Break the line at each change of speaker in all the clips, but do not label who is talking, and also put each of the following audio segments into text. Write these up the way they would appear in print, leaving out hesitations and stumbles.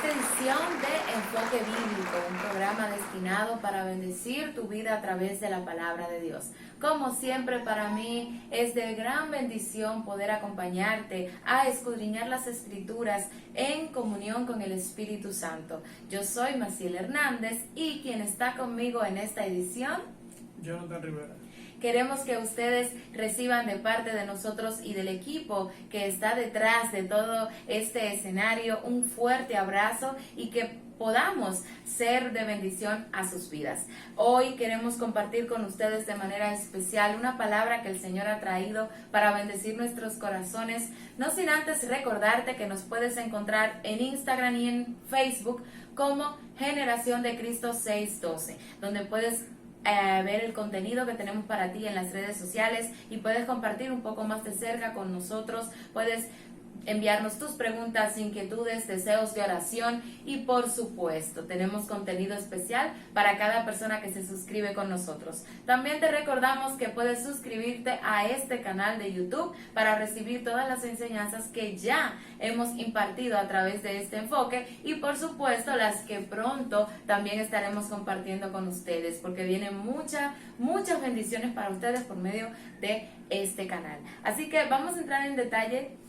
esta edición de Enfoque Bíblico, un programa destinado para bendecir tu vida a través de la palabra de Dios. Como siempre, para mí es de gran bendición poder acompañarte a escudriñar las Escrituras en comunión con el Espíritu Santo. Yo soy Maciel Hernández y quien está conmigo en esta edición,
Jonathan Rivera.
Queremos que ustedes reciban de parte de nosotros y del equipo que está detrás de todo este escenario un fuerte abrazo y que podamos ser de bendición a sus vidas. Hoy queremos compartir con ustedes de manera especial una palabra que el Señor ha traído para bendecir nuestros corazones, no sin antes recordarte que nos puedes encontrar en Instagram y en Facebook como Generación de Cristo 612, donde puedes ver el contenido que tenemos para ti en las redes sociales y puedes compartir un poco más de cerca con nosotros. Puedes enviarnos tus preguntas, inquietudes, deseos de oración y por supuesto tenemos contenido especial para cada persona que se suscribe con nosotros. También te recordamos que puedes suscribirte a este canal de YouTube para recibir todas las enseñanzas que ya hemos impartido a través de este enfoque y por supuesto las que pronto también estaremos compartiendo con ustedes, porque vienen muchas bendiciones para ustedes por medio de este canal. Así que vamos a entrar en detalle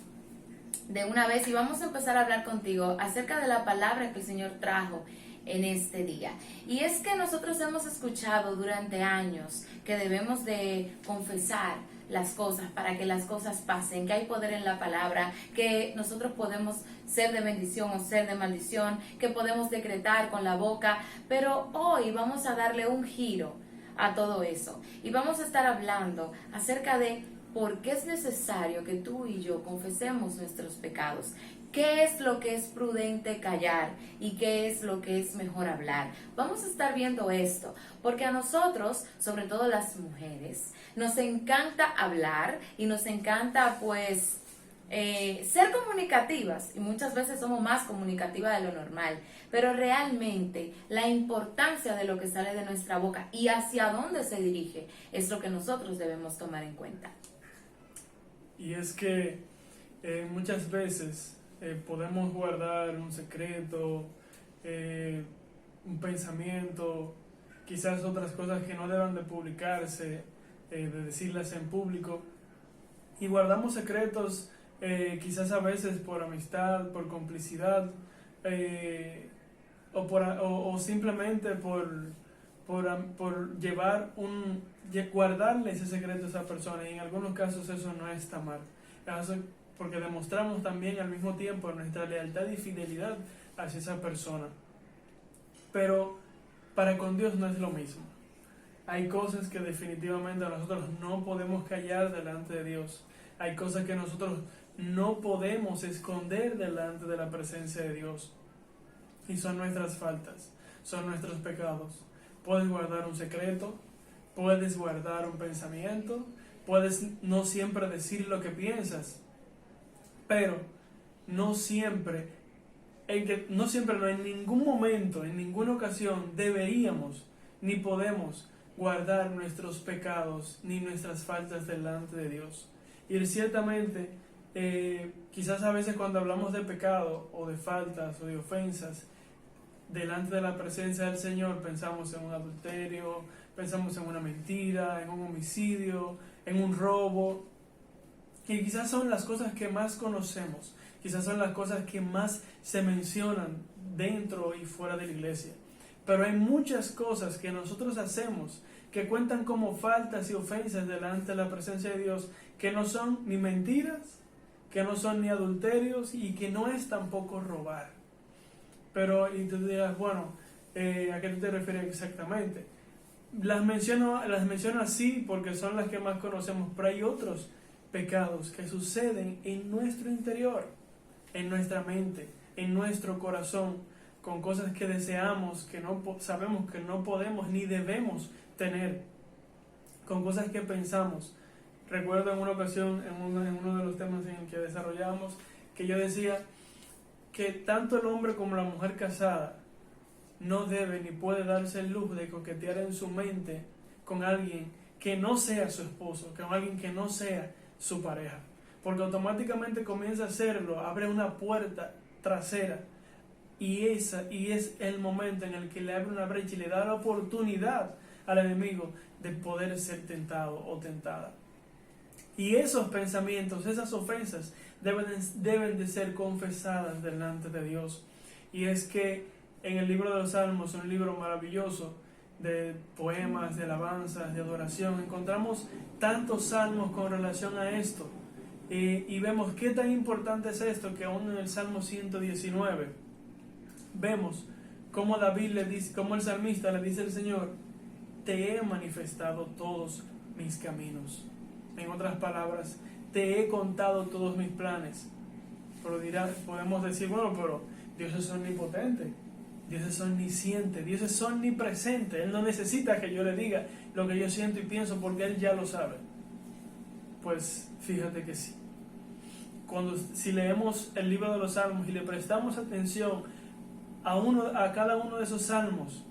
de una vez y vamos a empezar a hablar contigo acerca de la palabra que el Señor trajo en este día. Y es que nosotros hemos escuchado durante años que debemos de confesar las cosas para que las cosas pasen, que hay poder en la palabra, que nosotros podemos ser de bendición o ser de maldición, que podemos decretar con la boca, pero hoy vamos a darle un giro a todo eso y vamos a estar hablando acerca de por qué es necesario que tú y yo confesemos nuestros pecados. ¿Qué es lo que es prudente callar y qué es lo que es mejor hablar? Vamos a estar viendo esto, porque a nosotros, sobre todo las mujeres, nos encanta hablar y nos encanta ser comunicativas, y muchas veces somos más comunicativas de lo normal, pero realmente la importancia de lo que sale de nuestra boca y hacia dónde se dirige es lo que nosotros debemos tomar en cuenta.
Y es que muchas veces podemos guardar un secreto, un pensamiento, quizás otras cosas que no deban de publicarse, de decirlas en público, y guardamos secretos quizás a veces por amistad, por complicidad, o simplemente por guardarle ese secreto a esa persona, y en algunos casos eso no está mal, porque demostramos también al mismo tiempo nuestra lealtad y fidelidad hacia esa persona. Pero para con Dios no es lo mismo. Hay cosas que definitivamente nosotros no podemos callar delante de Dios. Hay cosas que nosotros no podemos esconder delante de la presencia de Dios. Y son nuestras faltas, son nuestros pecados. Puedes guardar un secreto, puedes guardar un pensamiento, puedes no siempre decir lo que piensas, pero no siempre, no en ningún momento, en ninguna ocasión deberíamos ni podemos guardar nuestros pecados ni nuestras faltas delante de Dios. Y ciertamente, quizás a veces cuando hablamos de pecado o de faltas o de ofensas delante de la presencia del Señor, pensamos en un adulterio, pensamos en una mentira, en un homicidio, en un robo, que quizás son las cosas que más conocemos, quizás son las cosas que más se mencionan dentro y fuera de la iglesia. Pero hay muchas cosas que nosotros hacemos que cuentan como faltas y ofensas delante de la presencia de Dios, que no son ni mentiras, que no son ni adulterios y que no es tampoco robar. Pero, y tú dirás, bueno, ¿a qué te refieres exactamente? Las menciono así porque son las que más conocemos, pero hay otros pecados que suceden en nuestro interior, en nuestra mente, en nuestro corazón, con cosas que deseamos, que no sabemos que no podemos ni debemos tener, con cosas que pensamos. Recuerdo en una ocasión, en uno de los temas en el que desarrollamos, que yo decía que tanto el hombre como la mujer casada no debe ni puede darse el lujo de coquetear en su mente con alguien que no sea su esposo, con alguien que no sea su pareja, porque automáticamente comienza a hacerlo, abre una puerta trasera y es el momento en el que le abre una brecha y le da la oportunidad al enemigo de poder ser tentado o tentada. Y esos pensamientos, esas ofensas deben de ser confesadas delante de Dios. Y es que en el libro de los Salmos, un libro maravilloso de poemas, de alabanzas, de adoración, encontramos tantos salmos con relación a esto. Y vemos qué tan importante es esto, que aún en el Salmo 119 vemos cómo David le dice, cómo el salmista le dice al Señor: te he manifestado todos mis caminos. En otras palabras, te he contado todos mis planes. Pero podemos decir, bueno, pero Dios es omnipotente, Dios es omnisciente, Dios es omnipresente. Él no necesita que yo le diga lo que yo siento y pienso porque Él ya lo sabe. Pues fíjate que sí. Si leemos el libro de los Salmos y le prestamos atención a cada uno de esos salmos,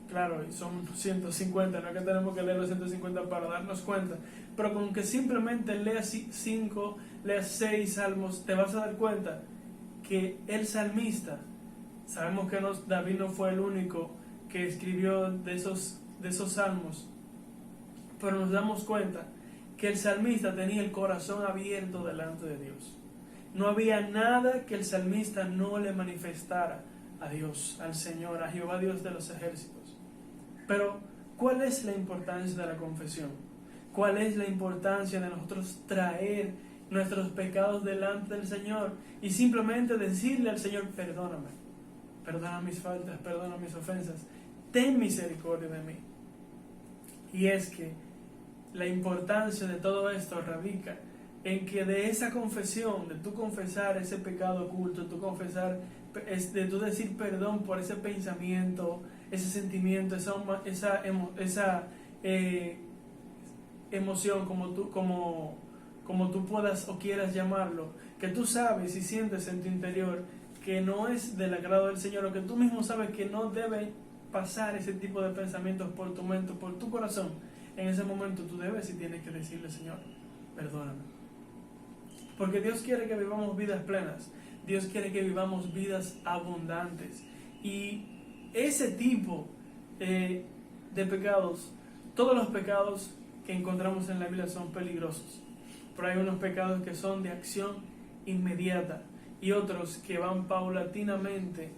claro, son 150, no es que tenemos que leer los 150 para darnos cuenta, pero con que simplemente leas 5, leas 6 salmos, te vas a dar cuenta que el salmista, sabemos que David no fue el único que escribió de esos salmos, pero nos damos cuenta que el salmista tenía el corazón abierto delante de Dios. No había nada que el salmista no le manifestara a Dios, al Señor, a Jehová Dios de los ejércitos. Pero, ¿cuál es la importancia de la confesión? ¿Cuál es la importancia de nosotros traer nuestros pecados delante del Señor y simplemente decirle al Señor: perdóname, perdona mis faltas, perdona mis ofensas, ten misericordia de mí? Y es que la importancia de todo esto radica en que de esa confesión, de tú confesar ese pecado oculto, de tú decir perdón por ese pensamiento, ese sentimiento, esa emoción, como tú puedas o quieras llamarlo, que tú sabes y sientes en tu interior que no es del agrado del Señor, o que tú mismo sabes que no debe pasar ese tipo de pensamientos por tu mente, por tu corazón. En ese momento tú debes y tienes que decirle: Señor, perdóname. Porque Dios quiere que vivamos vidas plenas. Dios quiere que vivamos vidas abundantes. Y ese tipo de pecados, todos los pecados que encontramos en la Biblia son peligrosos. Pero hay unos pecados que son de acción inmediata y otros que van paulatinamente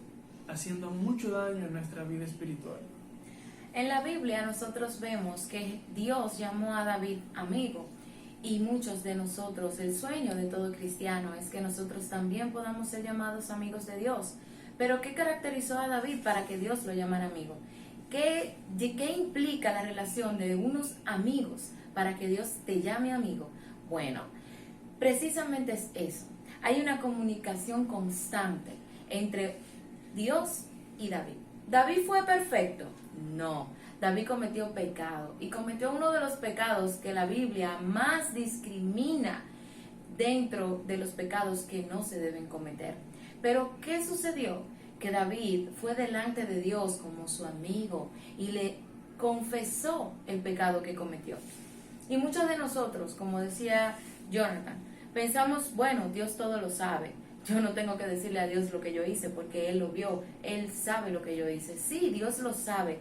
haciendo mucho daño en nuestra vida espiritual.
En la Biblia nosotros vemos que Dios llamó a David amigo, y muchos de nosotros, el sueño de todo cristiano es que nosotros también podamos ser llamados amigos de Dios. Pero ¿qué caracterizó a David para que Dios lo llamara amigo? ¿Qué implica la relación de unos amigos para que Dios te llame amigo? Bueno, precisamente es eso. Hay una comunicación constante entre Dios y David. ¿David fue perfecto? No. David cometió pecado, y cometió uno de los pecados que la Biblia más discrimina dentro de los pecados que no se deben cometer. Pero ¿qué sucedió? Que David fue delante de Dios como su amigo y le confesó el pecado que cometió. Y muchos de nosotros, como decía Jonathan, pensamos: bueno, Dios todo lo sabe, yo no tengo que decirle a Dios lo que yo hice porque Él lo vio, Él sabe lo que yo hice. Sí, Dios lo sabe,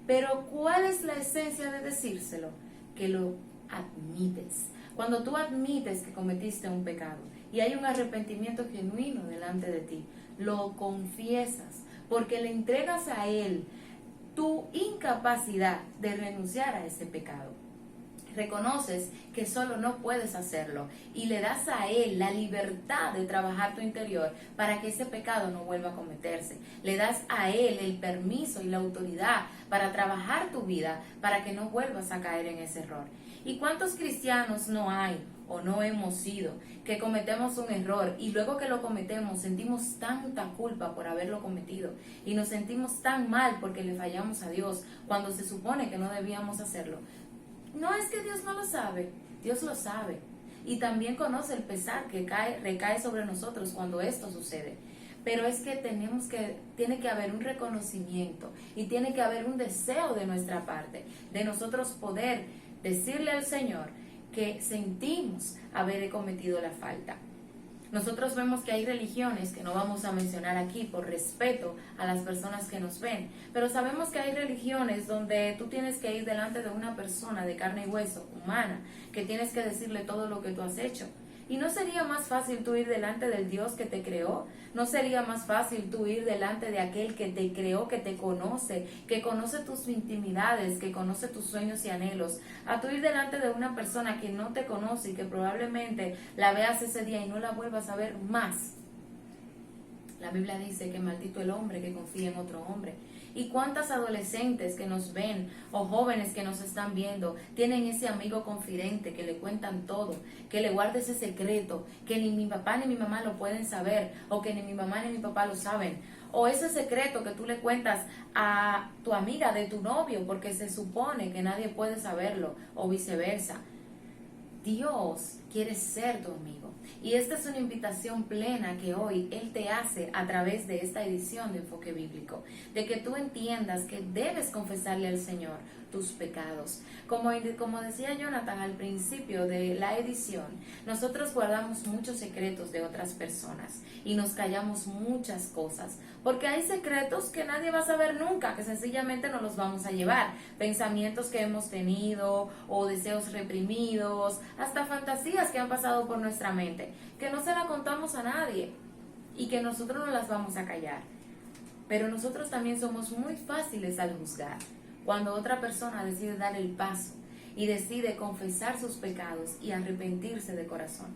pero ¿cuál es la esencia de decírselo? Que lo admites. Cuando tú admites que cometiste un pecado y hay un arrepentimiento genuino delante de ti, lo confiesas porque le entregas a Él tu incapacidad de renunciar a ese pecado. Reconoces que solo no puedes hacerlo y le das a Él la libertad de trabajar tu interior para que ese pecado no vuelva a cometerse. Le das a Él el permiso y la autoridad para trabajar tu vida para que no vuelvas a caer en ese error. ¿Y cuántos cristianos no hay o no hemos sido que cometemos un error y luego que lo cometemos sentimos tanta culpa por haberlo cometido y nos sentimos tan mal porque le fallamos a Dios cuando se supone que no debíamos hacerlo? No es que Dios no lo sabe, Dios lo sabe. Y también conoce el pesar que recae sobre nosotros cuando esto sucede. Pero es que tiene que haber un reconocimiento y tiene que haber un deseo de nuestra parte, de nosotros poder decirle al Señor que sentimos haber cometido la falta. Nosotros vemos que hay religiones que no vamos a mencionar aquí por respeto a las personas que nos ven, pero sabemos que hay religiones donde tú tienes que ir delante de una persona de carne y hueso, humana, que tienes que decirle todo lo que tú has hecho. ¿Y no sería más fácil tú ir delante del Dios que te creó? ¿No sería más fácil tú ir delante de aquel que te creó, que te conoce, que conoce tus intimidades, que conoce tus sueños y anhelos, a tú ir delante de una persona que no te conoce y que probablemente la veas ese día y no la vuelvas a ver más? La Biblia dice que maldito el hombre que confía en otro hombre. ¿Y cuántas adolescentes que nos ven o jóvenes que nos están viendo tienen ese amigo confidente que le cuentan todo, que le guarda ese secreto, que ni mi papá ni mi mamá lo pueden saber, o que ni mi mamá ni mi papá lo saben? O ese secreto que tú le cuentas a tu amiga de tu novio porque se supone que nadie puede saberlo, o viceversa. Dios quiere ser tu amigo. Y esta es una invitación plena que hoy Él te hace a través de esta edición de Enfoque Bíblico, de que tú entiendas que debes confesarle al Señor tus pecados. Como decía Jonathan al principio de la edición, nosotros guardamos muchos secretos de otras personas y nos callamos muchas cosas, porque hay secretos que nadie va a saber nunca, que sencillamente no los vamos a llevar. Pensamientos que hemos tenido o deseos reprimidos, hasta fantasías que han pasado por nuestra mente, que no se las contamos a nadie y que nosotros no las vamos a callar. Pero nosotros también somos muy fáciles al juzgar. Cuando otra persona decide dar el paso y decide confesar sus pecados y arrepentirse de corazón.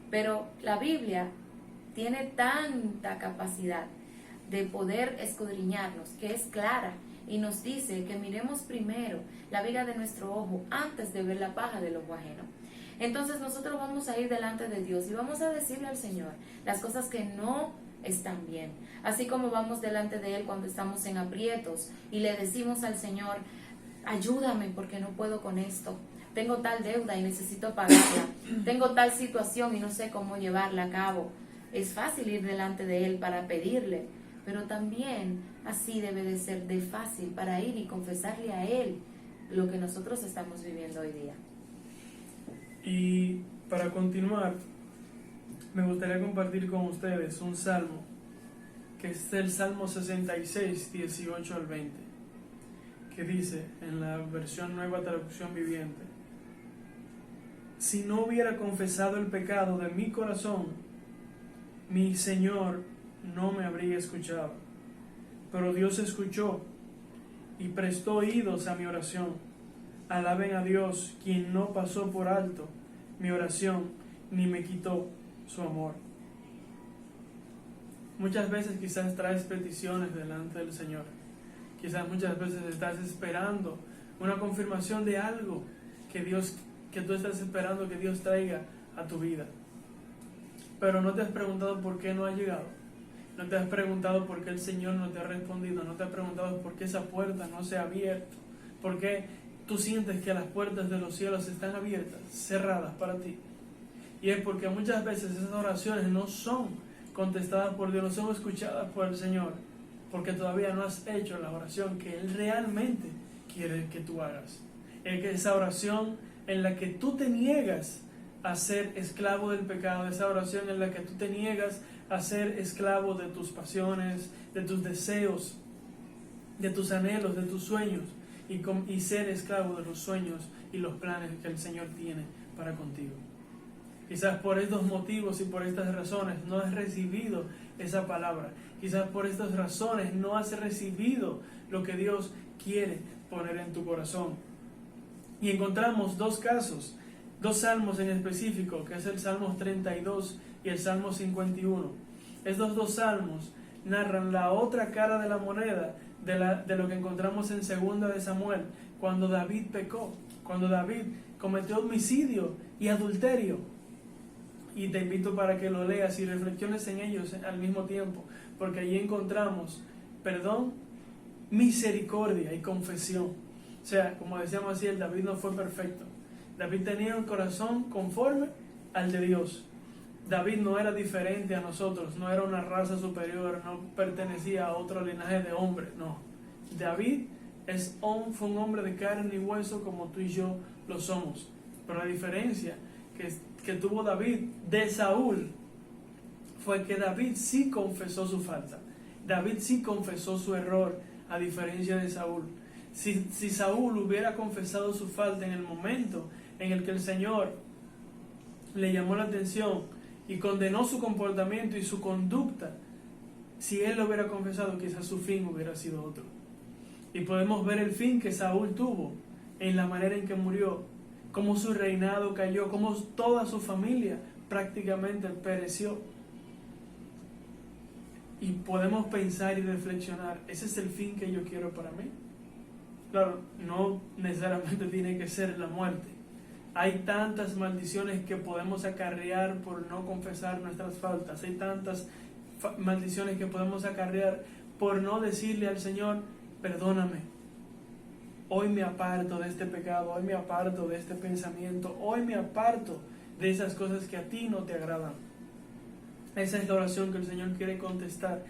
Pero la Biblia tiene tanta capacidad de poder escudriñarnos, que es clara, y nos dice que miremos primero la viga de nuestro ojo antes de ver la paja del ojo ajeno. Entonces nosotros vamos a ir delante de Dios y vamos a decirle al Señor las cosas que no están bien, así como vamos delante de Él cuando estamos en aprietos y le decimos al Señor: ayúdame porque no puedo con esto, tengo tal deuda y necesito pagarla, tengo tal situación y no sé cómo llevarla a cabo. Es fácil ir delante de Él para pedirle, pero también así debe de ser de fácil para ir y confesarle a Él lo que nosotros estamos viviendo hoy día.
Y para continuar, me gustaría compartir con ustedes un salmo, que es el Salmo 66, 18 al 20, que dice en la versión Nueva Traducción Viviente: si no hubiera confesado el pecado de mi corazón, mi Señor no me habría escuchado. Pero Dios escuchó y prestó oídos a mi oración. Alaben a Dios, quien no pasó por alto mi oración, ni me quitó su amor. Muchas veces quizás traes peticiones delante del Señor. Quizás muchas veces estás esperando una confirmación de algo que tú estás esperando que Dios traiga a tu vida. Pero no te has preguntado por qué no ha llegado. No te has preguntado por qué el Señor no te ha respondido. No te has preguntado por qué esa puerta no se ha abierto. ¿Por qué tú sientes que las puertas de los cielos están abiertas, cerradas para ti? Y es porque muchas veces esas oraciones no son contestadas por Dios, no son escuchadas por el Señor, porque todavía no has hecho la oración que Él realmente quiere que tú hagas. Esa oración en la que tú te niegas a ser esclavo del pecado, esa oración en la que tú te niegas a ser esclavo de pasiones, de tus deseos, de tus anhelos, de tus sueños, y ser esclavo de los sueños y los planes que el Señor tiene para contigo. Quizás por estos motivos y por estas razones no has recibido esa palabra. Quizás por estas razones no has recibido lo que Dios quiere poner en tu corazón. Y encontramos dos casos, dos salmos en específico, que es el Salmo 32 y el Salmo 51. Estos dos salmos narran la otra cara de la moneda de lo que encontramos en 2 de Samuel, cuando David pecó, cuando David cometió homicidio y adulterio. Y te invito para que lo leas y reflexiones en ellos al mismo tiempo, porque allí encontramos perdón, misericordia y confesión. O sea, como decíamos así, el David no fue perfecto. David tenía un corazón conforme al de Dios. David no era diferente a nosotros, no era una raza superior, no pertenecía a otro linaje de hombre, no. David fue un hombre de carne y hueso como tú y yo lo somos. Pero la diferencia que tuvo David de Saúl fue que David sí confesó su falta. David sí confesó su error, a diferencia de Saúl. Si Saúl hubiera confesado su falta en el momento en el que el Señor le llamó la atención y condenó su comportamiento y su conducta, si él lo hubiera confesado, quizás su fin hubiera sido otro. Y podemos ver el fin que Saúl tuvo en la manera en que murió, cómo su reinado cayó, cómo toda su familia prácticamente pereció. Y podemos pensar y reflexionar, ¿ese es el fin que yo quiero para mí? Claro, no necesariamente tiene que ser la muerte. Hay tantas maldiciones que podemos acarrear por no confesar nuestras faltas. Hay tantas maldiciones que podemos acarrear por no decirle al Señor, perdóname. Hoy me aparto de este pecado, hoy me aparto de este pensamiento, hoy me aparto de esas cosas que a ti no te agradan. Esa es la oración que el Señor quiere contestar,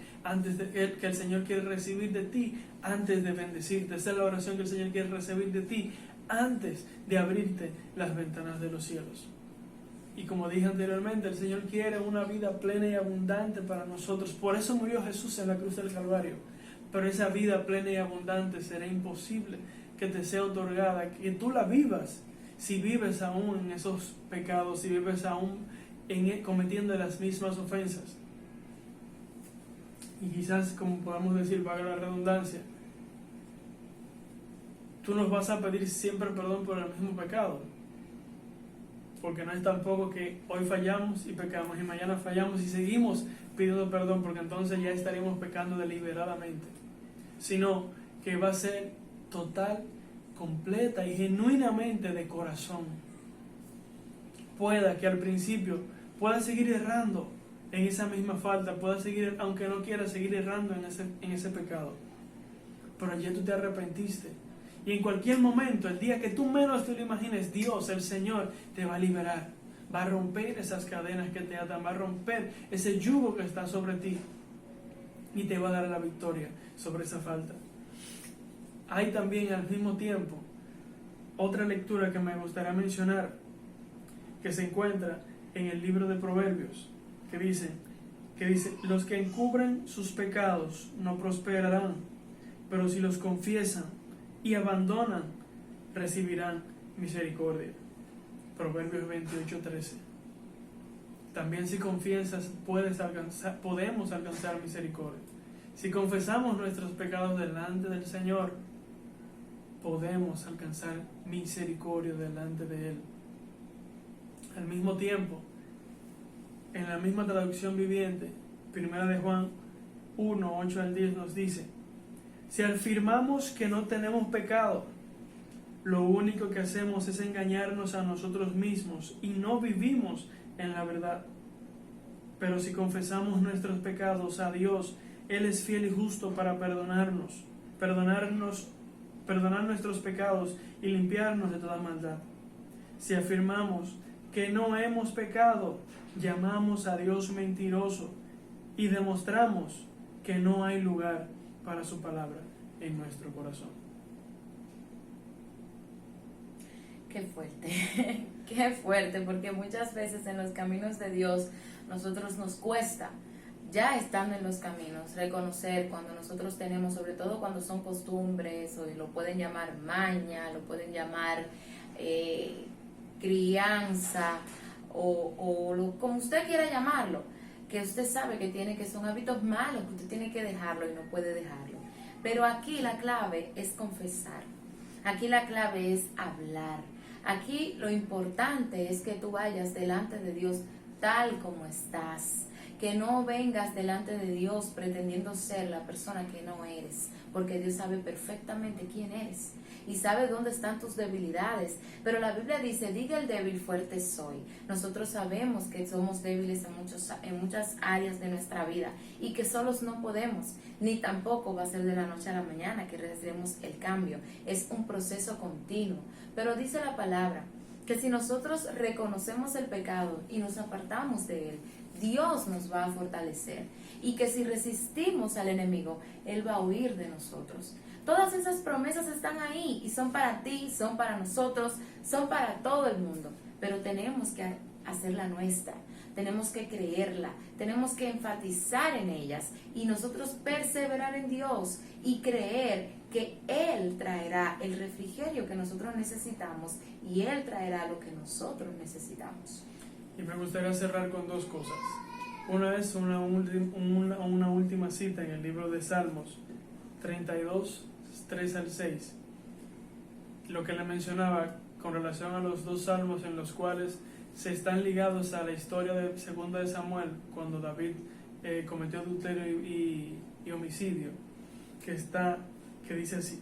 que el Señor quiere recibir de ti antes de bendecirte. Esa es la oración que el Señor quiere recibir de ti antes de abrirte las ventanas de los cielos. Y como dije anteriormente, el Señor quiere una vida plena y abundante para nosotros. Por eso murió Jesús en la cruz del Calvario. Pero esa vida plena y abundante será imposible que te sea otorgada, que tú la vivas, si vives aún en esos pecados, si vives aún cometiendo las mismas ofensas. Y quizás, como podemos decir, valga la redundancia, tú nos vas a pedir siempre perdón por el mismo pecado, porque no es tampoco que hoy fallamos y pecamos y mañana fallamos y seguimos pidiendo perdón, porque entonces ya estaríamos pecando deliberadamente, sino que va a ser total, completa y genuinamente de corazón. Pueda que al principio pueda seguir errando en esa misma falta, pueda seguir, aunque no quiera, seguir errando en ese pecado, pero ya tú te arrepentiste. Y en cualquier momento, el día que tú menos te lo imagines, Dios, el Señor, te va a liberar. Va a romper esas cadenas que te atan, va a romper ese yugo que está sobre ti y te va a dar la victoria sobre esa falta. Hay también al mismo tiempo otra lectura que me gustaría mencionar, que se encuentra en el libro de Proverbios, que dice, los que encubren sus pecados no prosperarán, pero si los confiesan y abandonan, recibirán misericordia. Proverbios 28:13. También si confiesas, podemos alcanzar misericordia. Si confesamos nuestros pecados delante del Señor, podemos alcanzar misericordia delante de Él. Al mismo tiempo, en la misma traducción viviente, 1 de Juan 1, 8 al 10 nos dice, si afirmamos que no tenemos pecado, lo único que hacemos es engañarnos a nosotros mismos y no vivimos en la verdad. Pero si confesamos nuestros pecados a Dios, Él es fiel y justo para perdonar nuestros pecados y limpiarnos de toda maldad. Si afirmamos que no hemos pecado, llamamos a Dios mentiroso y demostramos que no hay lugar para su palabra en nuestro corazón.
Qué fuerte, qué fuerte, porque muchas veces en los caminos de Dios nosotros nos cuesta, ya estando en los caminos, reconocer cuando nosotros tenemos, sobre todo cuando son costumbres, o lo pueden llamar maña, lo pueden llamar crianza, como usted quiera llamarlo, que usted sabe que son hábitos malos, que usted tiene que dejarlo y no puede dejarlo. Pero aquí la clave es confesar, aquí la clave es hablar, aquí lo importante es que tú vayas delante de Dios tal como estás, que no vengas delante de Dios pretendiendo ser la persona que no eres, porque Dios sabe perfectamente quién eres y sabe dónde están tus debilidades. Pero la Biblia dice, diga el débil, fuerte soy. Nosotros sabemos que somos débiles en muchas áreas de nuestra vida y que solos no podemos, ni tampoco va a ser de la noche a la mañana que recibimos el cambio. Es un proceso continuo. Pero dice la palabra que si nosotros reconocemos el pecado y nos apartamos de él, Dios nos va a fortalecer, y que si resistimos al enemigo, Él va a huir de nosotros. Todas esas promesas están ahí y son para ti, son para nosotros, son para todo el mundo, pero tenemos que hacerla nuestra. tenemos que creerla, tenemos que enfatizar en ellas y nosotros perseverar en Dios y creer que Él traerá el refrigerio que nosotros necesitamos y Él traerá lo que nosotros necesitamos.
Y me gustaría cerrar con dos cosas. Una es una última cita en el libro de Salmos 32, 3 al 6. Lo que le mencionaba con relación a los dos salmos en los cuales se están ligados a la historia de Segunda de Samuel, cuando David cometió adulterio y homicidio, que dice así: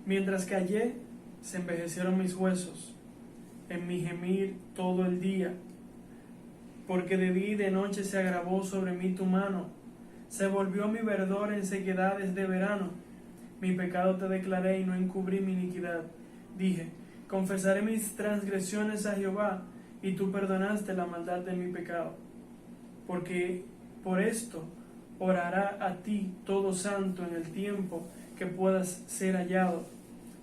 mientras callé, se envejecieron mis huesos, en mi gemir todo el día, porque de día y de noche se agravó sobre mí tu mano, se volvió mi verdor en sequedades de verano. Mi pecado te declaré y no encubrí mi iniquidad. Dije, confesaré mis transgresiones a Jehová, y tú perdonaste la maldad de mi pecado. Porque por esto orará a ti todo santo en el tiempo que puedas ser hallado.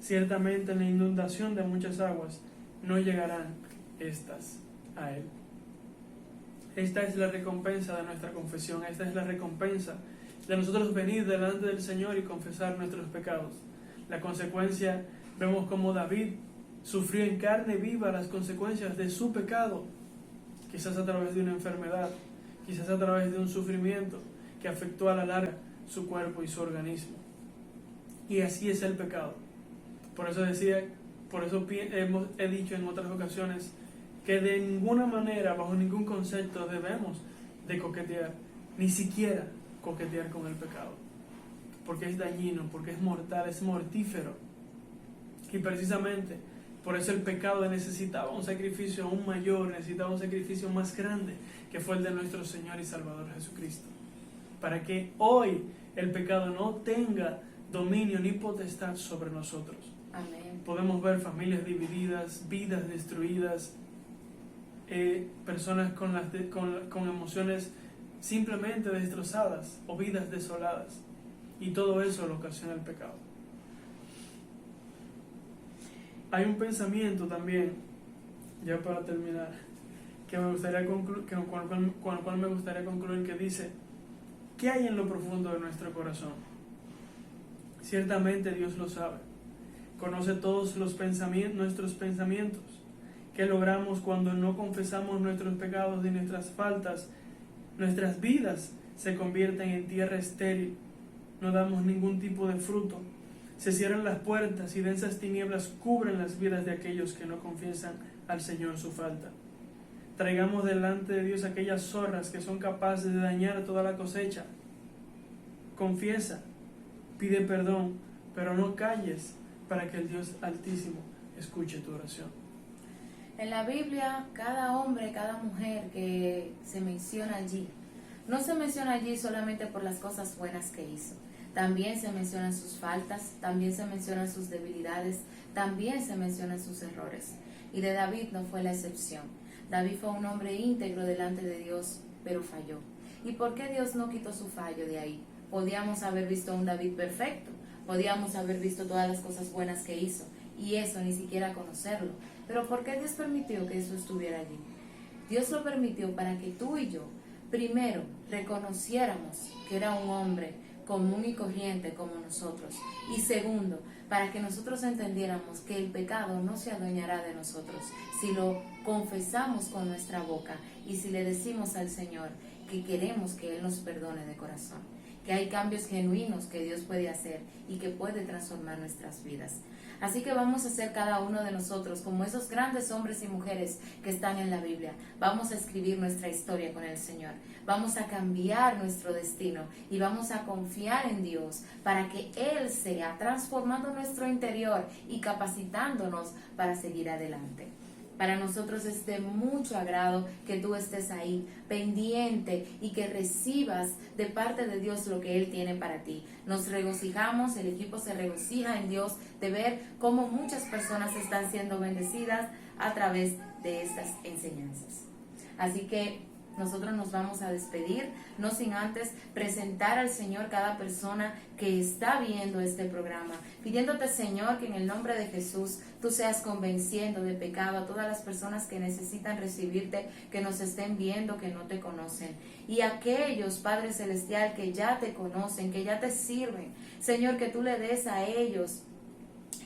Ciertamente en la inundación de muchas aguas no llegarán estas a él. Esta es la recompensa de nuestra confesión, esta es la recompensa de nosotros venir delante del Señor y confesar nuestros pecados. La consecuencia, vemos como David sufrió en carne viva las consecuencias de su pecado, quizás a través de una enfermedad, quizás a través de un sufrimiento que afectó a la larga su cuerpo y su organismo. Y así es el pecado. Por eso he dicho en otras ocasiones que de ninguna manera, bajo ningún concepto, debemos de coquetear, ni siquiera coquetear con el pecado, porque es dañino, porque es mortal, es mortífero. Y precisamente por eso el pecado necesitaba un sacrificio aún mayor, necesitaba un sacrificio más grande, que fue el de nuestro Señor y Salvador Jesucristo, para que hoy el pecado no tenga dominio ni potestad sobre nosotros.
Amén.
Podemos ver familias divididas, vidas destruidas, personas con emociones simplemente destrozadas o vidas desoladas, y todo eso lo ocasiona el pecado. Hay un pensamiento también, ya para terminar, que me gustaría con el cual me gustaría concluir, que dice: ¿qué hay en lo profundo de nuestro corazón? Ciertamente Dios lo sabe, conoce todos nuestros pensamientos. ¿Qué logramos cuando no confesamos nuestros pecados y nuestras faltas? Nuestras vidas se convierten en tierra estéril, no damos ningún tipo de fruto, se cierran las puertas y densas tinieblas cubren las vidas de aquellos que no confiesan al Señor su falta. Traigamos delante de Dios aquellas zorras que son capaces de dañar toda la cosecha. Confiesa, pide perdón, pero no calles, para que el Dios Altísimo escuche tu oración.
En la Biblia, cada hombre, cada mujer que se menciona allí, no se menciona allí solamente por las cosas buenas que hizo. También se mencionan sus faltas, también se mencionan sus debilidades, también se mencionan sus errores. Y de David no fue la excepción. David fue un hombre íntegro delante de Dios, pero falló. ¿Y por qué Dios no quitó su fallo de ahí? Podíamos haber visto a un David perfecto, podíamos haber visto todas las cosas buenas que hizo, y eso ni siquiera conocerlo. Pero ¿por qué Dios permitió que eso estuviera allí? Dios lo permitió para que tú y yo, primero, reconociéramos que era un hombre común y corriente como nosotros, y segundo, para que nosotros entendiéramos que el pecado no se adueñará de nosotros si lo confesamos con nuestra boca y si le decimos al Señor que queremos que Él nos perdone de corazón, que hay cambios genuinos que Dios puede hacer y que puede transformar nuestras vidas. Así que vamos a ser cada uno de nosotros como esos grandes hombres y mujeres que están en la Biblia. Vamos a escribir nuestra historia con el Señor. Vamos a cambiar nuestro destino y vamos a confiar en Dios para que Él sea transformando nuestro interior y capacitándonos para seguir adelante. Para nosotros es de mucho agrado que tú estés ahí, pendiente, y que recibas de parte de Dios lo que Él tiene para ti. Nos regocijamos, el equipo se regocija en Dios de ver cómo muchas personas están siendo bendecidas a través de estas enseñanzas. Así que nosotros nos vamos a despedir, no sin antes presentar al Señor cada persona que está viendo este programa, pidiéndote, Señor, que en el nombre de Jesús tú seas convenciendo de pecado a todas las personas que necesitan recibirte, que nos estén viendo, que no te conocen. Y aquellos, Padre Celestial, que ya te conocen, que ya te sirven, Señor, que tú le des a ellos,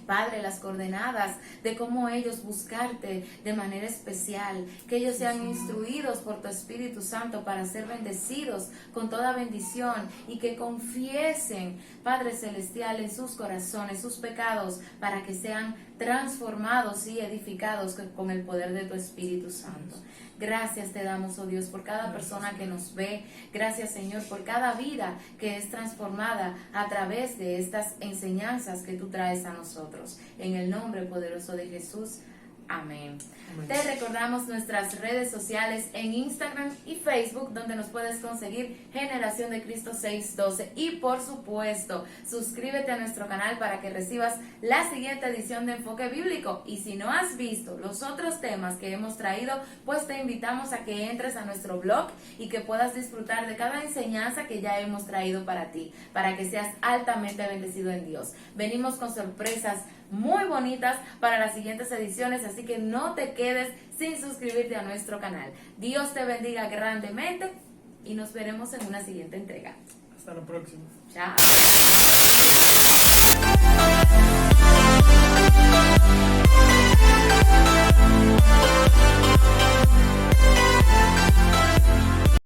Padre, las coordenadas de cómo ellos buscarte de manera especial, que ellos sean instruidos por tu Espíritu Santo para ser bendecidos con toda bendición y que confiesen, Padre Celestial, en sus corazones sus pecados para que sean transformados y edificados con el poder de tu Espíritu Santo. Gracias te damos, oh Dios, por cada persona que nos ve. Gracias, Señor, por cada vida que es transformada a través de estas enseñanzas que tú traes a nosotros. En el nombre poderoso de Jesús. Amén. Amén. Te recordamos nuestras redes sociales en Instagram y Facebook, donde nos puedes conseguir Generación de Cristo 612. Y por supuesto, suscríbete a nuestro canal para que recibas la siguiente edición de Enfoque Bíblico. Y si no has visto los otros temas que hemos traído, pues te invitamos a que entres a nuestro blog y que puedas disfrutar de cada enseñanza que ya hemos traído para ti, para que seas altamente bendecido en Dios. Venimos con sorpresas muy bonitas para las siguientes ediciones, así que no te quedes sin suscribirte a nuestro canal. Dios te bendiga grandemente y nos veremos en una siguiente entrega.
Hasta la próxima.
Chao.